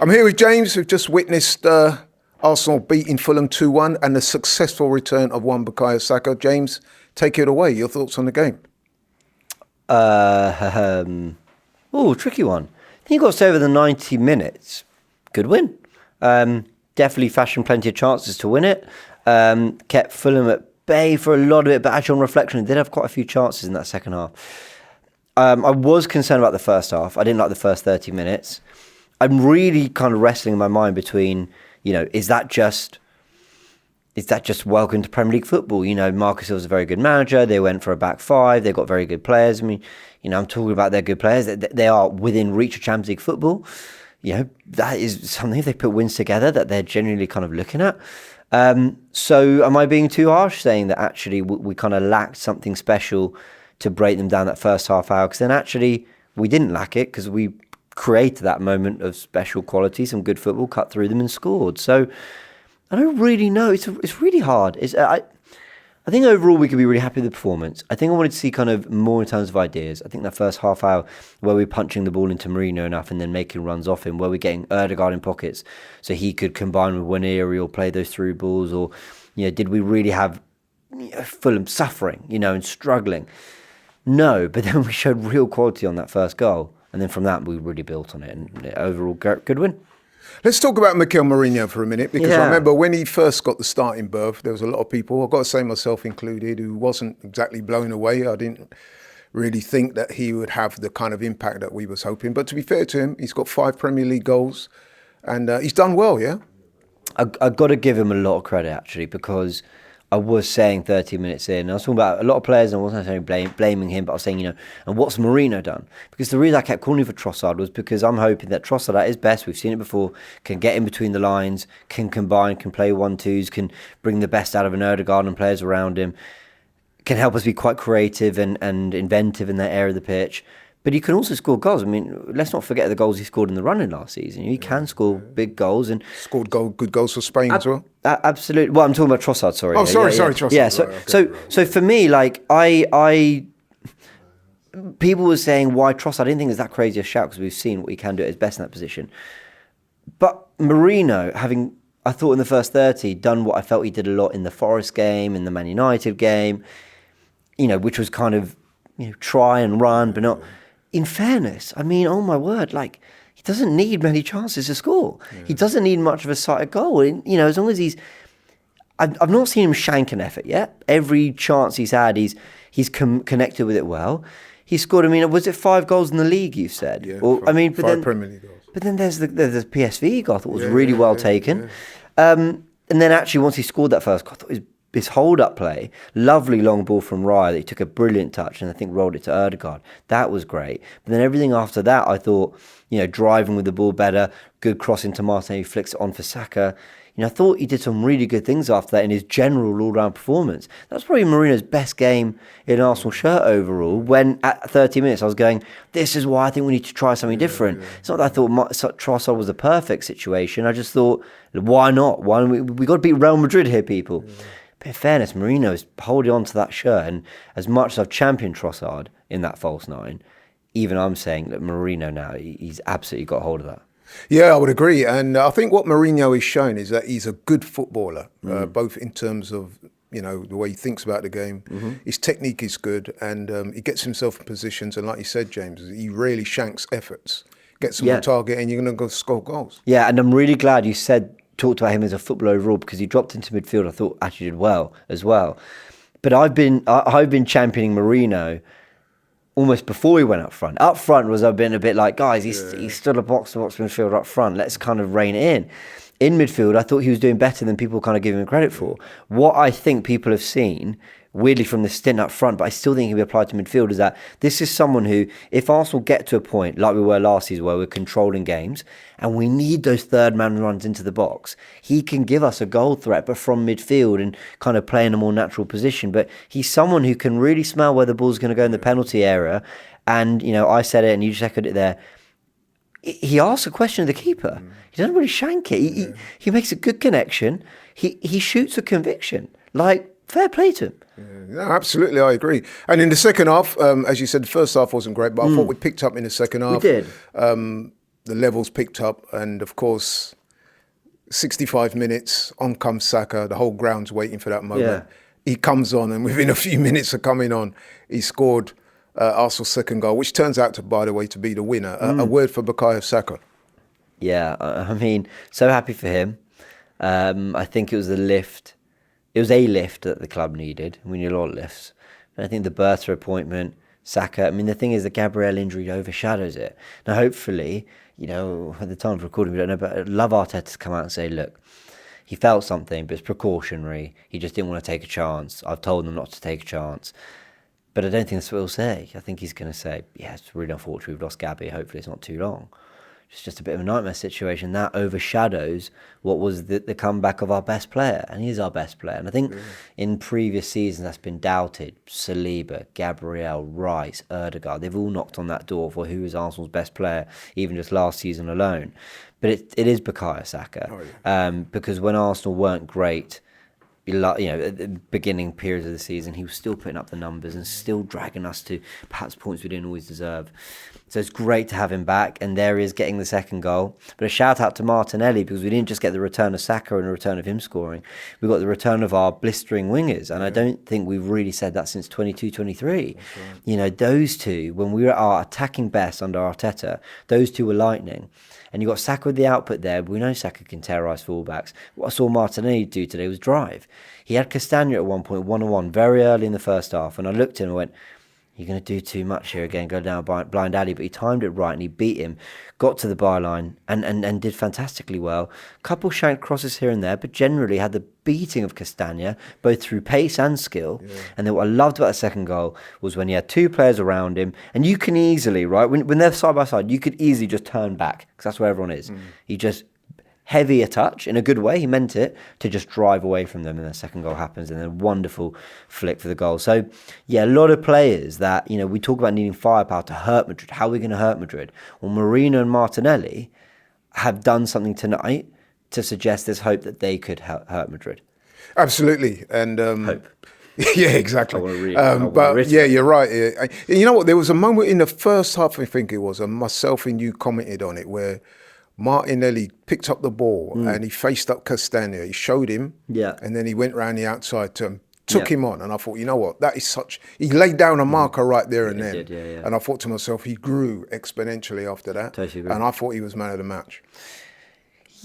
I'm here with James, who've just witnessed Arsenal beating Fulham 2-1 and the successful return of Bukayo Saka. James, take it away. Your thoughts on the game? Tricky one. I think he got us over the 90 minutes. Good win. Definitely fashioned plenty of chances to win it. Kept Fulham at bay for a lot of it, but actually on reflection, they did have quite a few chances in that second half. I was concerned about the first half. I didn't like the first 30 minutes. I'm really kind of wrestling in my mind between, is that just welcome to Premier League football? Marcus Hill's a very good manager. They went for a back five. They've got very good players. I mean, I'm talking about their good players. They are within reach of Champions League football. That is something, if they put wins together, that they're genuinely kind of looking at. So am I being too harsh saying that actually we kind of lacked something special to break them down that first half hour? Because then actually we didn't lack it, because we created that moment of special quality, some good football, cut through them and scored. So I don't really know. It's really hard. I think overall we could be really happy with the performance. I think I wanted to see kind of more in terms of ideas. I think that first half hour where we're punching the ball into Mourinho enough and then making runs off him, where we're getting Ødegaard in pockets so he could combine with Waneri or play those through balls, or did we really have Fulham suffering, and struggling? No, but then we showed real quality on that first goal. And then from that, we really built on it. And overall, good win. Let's talk about Mikel Mourinho for a minute, because I remember when he first got the starting berth, there was a lot of people, I've got to say myself included, who wasn't exactly blown away. I didn't really think that he would have the kind of impact that we was hoping. But to be fair to him, he's got 5 Premier League goals and he's done well, yeah? I've got to give him a lot of credit, actually, because I was saying 30 minutes in, I was talking about a lot of players, and I wasn't necessarily blaming him, but I was saying, and what's Mourinho done? Because the reason I kept calling for Trossard was because I'm hoping that Trossard at his best, we've seen it before, can get in between the lines, can combine, can play 1-2s, can bring the best out of an Ødegaard and players around him, can help us be quite creative and inventive in that area of the pitch. But he can also score goals. I mean, let's not forget the goals he scored in the run-in last season. He can score big goals. And scored good goals for Spain as well? Absolutely. Well, I'm talking about Trossard, sorry. Oh, sorry, Trossard. Yeah, so for me, people were saying why Trossard. I didn't think it was that crazy a shout, because we've seen what he can do at his best in that position. But Mourinho, having, I thought in the first 30, done what I felt he did a lot in the Forest game, in the Man United game, which was kind of, try and run, but not... In fairness, I mean, oh my word, he doesn't need many chances to score. Yeah. He doesn't need much of a sighted goal. And, as long as he's... I've not seen him shank an effort yet. Every chance he's had, he's connected with it well. He scored, was it 5 goals in the league, you said? Yeah, or, 5 Premier League goals. But then there's the PSV goal I thought was really well taken. Yeah. And then actually, once he scored that first goal, I thought his hold-up play, lovely long ball from Raya that he took a brilliant touch and I think rolled it to Ødegaard. That was great. But then everything after that, I thought, driving with the ball better, good cross into Martinelli, flicks it on for Saka. I thought he did some really good things after that in his general all-round performance. That's probably Mourinho's best game in an Arsenal shirt overall, when at 30 minutes I was going, this is why I think we need to try something different. Yeah. It's not that I thought Trossard was a perfect situation. I just thought, why not? We got to beat Real Madrid here, people. Yeah. But in fairness, Mourinho is holding on to that shirt, and as much as I've championed Trossard in that false 9, even I'm saying that Mourinho now, he's absolutely got hold of that. Yeah, I would agree. And I think what Mourinho is showing is that he's a good footballer, both in terms of, the way he thinks about the game. Mm-hmm. His technique is good, and he gets himself in positions. And like you said, James, he really shanks efforts, gets them on target, and you're going to go score goals. Yeah, and I'm really glad you talked about him as a footballer overall, because he dropped into midfield. I thought actually did well as well. But I've been championing Mourinho almost before he went up front. Up front I've been a bit like, guys, he's still a box-to-box midfielder up front. Let's kind of rein it in. In midfield, I thought he was doing better than people kind of give him credit for. What I think people have seen, weirdly from the stint up front, but I still think it can be applied to midfield, is that this is someone who, if Arsenal get to a point like we were last season where we're controlling games and we need those third man runs into the box, he can give us a goal threat, but from midfield and kind of play in a more natural position. But he's someone who can really smell where the ball's going to go in the penalty area. And, I said it and you just echoed it there. He asks a question of the keeper. He doesn't really shank it. He makes a good connection. He shoots a conviction. Fair play to him. Yeah, no, absolutely, I agree. And in the second half, as you said, the first half wasn't great, but I thought we picked up in the second half. We did. the levels picked up, and of course, 65 minutes, on comes Saka, the whole ground's waiting for that moment. Yeah. He comes on, and within a few minutes of coming on, he scored Arsenal's second goal, which turns out to, by the way, to be the winner. A word for Bukayo Saka. Yeah, I mean, so happy for him. I think it was the lift. It was a lift that the club needed. We need a lot of lifts. And I think the Bertha appointment, Saka, I mean, the thing is the Gabriel injury overshadows it. Now, hopefully, you know, at the time of recording, we don't know, but I'd love Arteta to come out and say, look, he felt something, but it's precautionary. He just didn't want to take a chance. I've told him not to take a chance. But I don't think that's what he'll say. I think he's going to say, yeah, it's really unfortunate we've lost Gabby. Hopefully it's not too long. It's just a bit of a nightmare situation. That overshadows what was the comeback of our best player. And he's our best player. And I think in previous seasons that's been doubted. Saliba, Gabriel, Rice, Erdegaard, they've all knocked on that door for who is Arsenal's best player, even just last season alone. But it is Bukayo Saka. Because when Arsenal weren't great, you know, at the beginning periods of the season, he was still putting up the numbers and still dragging us to perhaps points we didn't always deserve. So it's great to have him back, and there he is getting the second goal. But a shout out to Martinelli, because we didn't just get the return of Saka and a return of him scoring. We got the return of our blistering wingers, and I don't think we've really said that since 22-23. Right. You know, those two, when we were at our attacking best under Arteta, those two were lightning. And you got Saka with the output there. We know Saka can terrorise fullbacks. What I saw Martinelli do today was drive. He had Castagna at one point, 1-on-1, very early in the first half. And I looked at him and went, you're going to do too much here again, go down a blind alley. But he timed it right and he beat him, got to the byline and did fantastically well. Couple shanked crosses here and there, but generally had the beating of Castagna, both through pace and skill. Yeah. And then what I loved about the second goal was when he had two players around him, and you can easily, right, when they're side by side, you could easily just turn back, because that's where everyone is. He just heavy a touch in a good way, he meant it, to just drive away from them, and the second goal happens, and then a wonderful flick for the goal. So yeah, a lot of players that, you know, we talk about needing firepower to hurt Madrid. How are we going to hurt Madrid? Well, Marino and Martinelli have done something tonight to suggest there's hope that they could hurt Madrid. Absolutely. And hope. Yeah, exactly. But yeah, you're right. You know what? There was a moment in the first half, I think it was, and myself and you commented on it, where Martinelli picked up the ball and he faced up Castagna. He showed him, and then he went round the outside to him, took him on, and I thought, you know what? That is such. He laid down a marker right there and then, and I thought to myself, he grew exponentially after that, and I thought he was man of the match.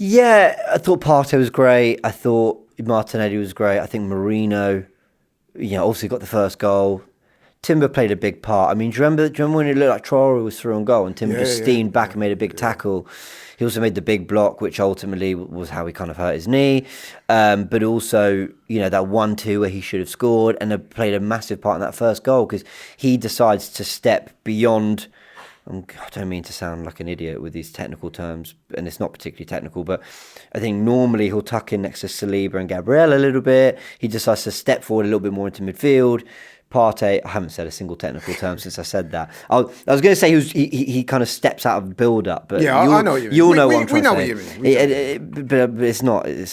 Yeah, I thought Partey was great. I thought Martinelli was great. I think Marino, you know, obviously got the first goal. Timber played a big part. I mean, do you remember when it looked like Traore was through on goal and Timber just steamed back and made a big tackle? He also made the big block, which ultimately was how he kind of hurt his knee. But also, you know, that 1-2 where he should have scored, and played a massive part in that first goal, because he decides to step beyond. I don't mean to sound like an idiot with these technical terms, and it's not particularly technical, but I think normally he'll tuck in next to Saliba and Gabriel a little bit. He decides to step forward a little bit more into midfield. Partey, I haven't said a single technical term since I said that. I was going to say he kind of steps out of build-up, but yeah, I know what you mean. You'll know what I'm trying to say. We know what you mean. But it's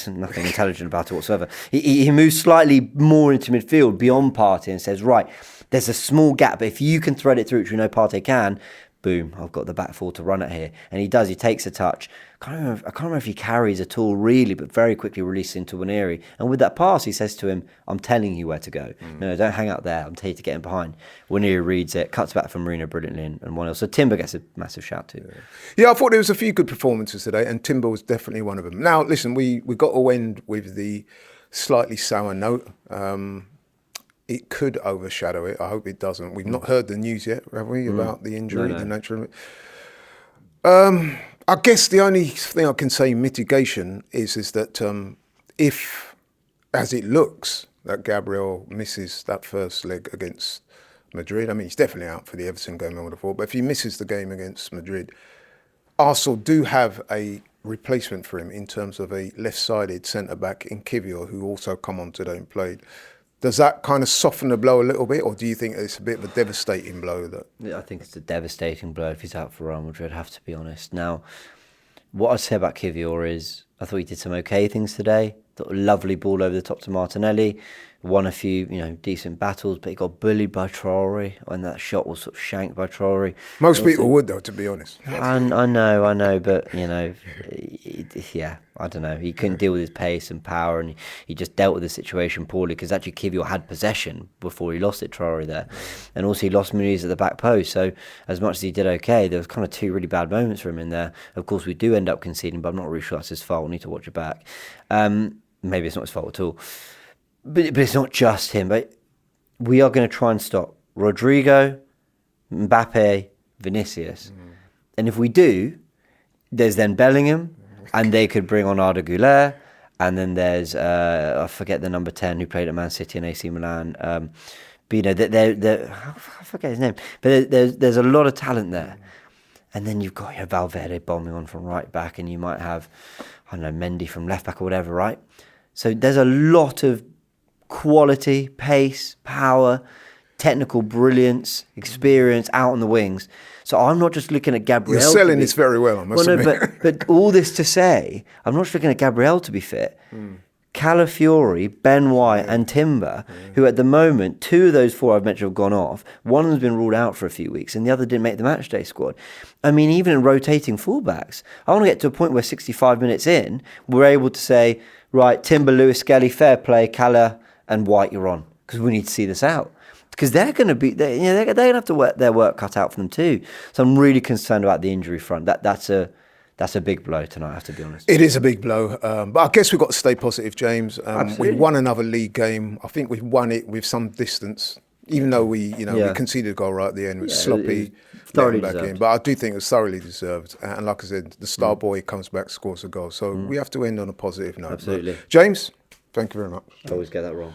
nothing intelligent about it whatsoever. He moves slightly more into midfield beyond Partey and says, right, there's a small gap, but if you can thread it through, which we know Partey can, boom, I've got the back four to run it here. And he does, he takes a touch. I can't remember if he carries at all really, but very quickly releases into Waneri. And with that pass, he says to him, I'm telling you where to go. No, don't hang out there. I'm telling you to get in behind. Waneri reads it, cuts back from Marino brilliantly, and 1-0. So Timber gets a massive shout too. Yeah, I thought there was a few good performances today, and Timber was definitely one of them. Now, listen, we got to end with the slightly sour note. It could overshadow it. I hope it doesn't. We've not heard the news yet, have we, about the injury, the nature of it? I guess the only thing I can say mitigation is that if, as it looks, that Gabriel misses that first leg against Madrid, I mean, he's definitely out for the Everton game, I would have thought, but if he misses the game against Madrid, Arsenal do have a replacement for him in terms of a left-sided centre-back in Kivior, who also come on today and played. Does that kind of soften the blow a little bit, or do you think it's a bit of a devastating blow? I think it's a devastating blow if he's out for Real Madrid, I have to be honest. Now, what I'd say about Kivior is I thought he did some okay things today. lovely ball over the top to Martinelli. Won a few, decent battles, but he got bullied by Traore when that shot was sort of shanked by Traore. Most people would, though, to be honest. I know, but yeah, I don't know. He couldn't deal with his pace and power, and he just dealt with the situation poorly because actually Kiwior had possession before he lost it, Traore there, and also he lost Muniz at the back post. So as much as he did okay, there was kind of two really bad moments for him in there. Of course, we do end up conceding, but I'm not really sure that's his fault. We need to watch it back. Maybe it's not his fault at all. But it's not just him. But we are going to try and stop Rodrigo, Mbappe, Vinicius. And if we do, there's then Bellingham, and they could bring on Arda Güler. And then there's, I forget the number 10 who played at Man City and AC Milan. But, I forget his name. But there's a lot of talent there. And then you've got Valverde bombing on from right back, and you might have, I don't know, Mendy from left back or whatever, right? So there's a lot of quality, pace, power, technical brilliance, experience out on the wings. So I'm not just looking at Gabriel. You're selling this very well, I must admit. But all this to say, I'm not just looking at Gabriel to be fit. Calafiori, Ben White and Timber, who at the moment, 2 of those 4 I've mentioned have gone off. One of them's been ruled out for a few weeks and the other didn't make the matchday squad. I mean, even in rotating fullbacks, I want to get to a point where 65 minutes in, we're able to say, right, Timber, Lewis, Skelly, fair play, Cala and White, you're on. Because we need to see this out. Because they're going to be, they're going to have to work their work cut out for them too. So I'm really concerned about the injury front. That's a big blow tonight, I have to be honest. It is a big blow. But I guess we've got to stay positive, James. Absolutely. We won another league game. I think we've won it with some distance, even though we conceded a goal right at the end. It was sloppy, thoroughly back deserved. in. But I do think it was thoroughly deserved. And like I said, the star boy comes back, scores a goal. So we have to end on a positive note. Absolutely. But James, thank you very much. I always get that wrong.